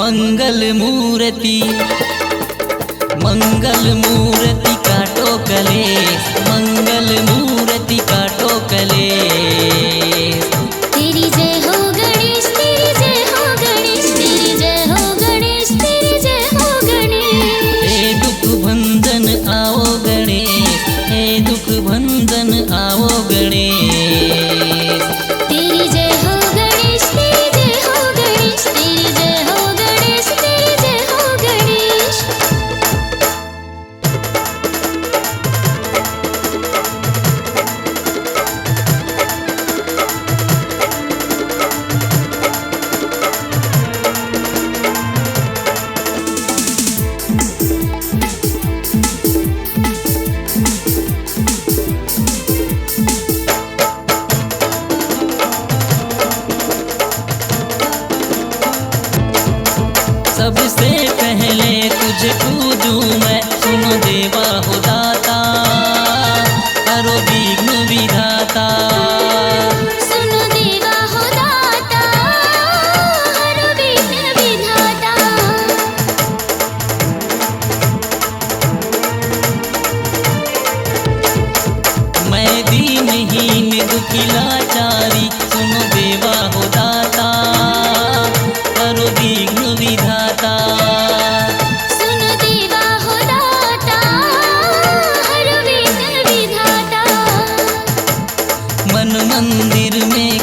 मंगल मूर्ति काटो कलेश, मंगल मूर्ति काटो कलेश। तेरी जय हो गणेश, तेरी जय हो गणेश, तेरी जय हो गणेश, तेरी जय हो गणेश। हे दुख भंजन आओ गणेश, हे दुख भंजन आओ गणेश। तेरी जय हो गणेश, तेरी जय हो गणेश, तेरी जय हो गणेश, तेरी जय हो गणेश। सबसे पहले तुझे पूजूं मैं, सुनो देवा हो दाता, करो विघ्न विधाता। सुनो देवा हो दाता, हरो विघ्न विधाता। मैं दीनहीन दुखी लाचारी, सुनो देवा हो दाता, करो विघ्न विधाता। सुनो देवा हो दाता, हरो विघ्न विधाता। मन मंदिर में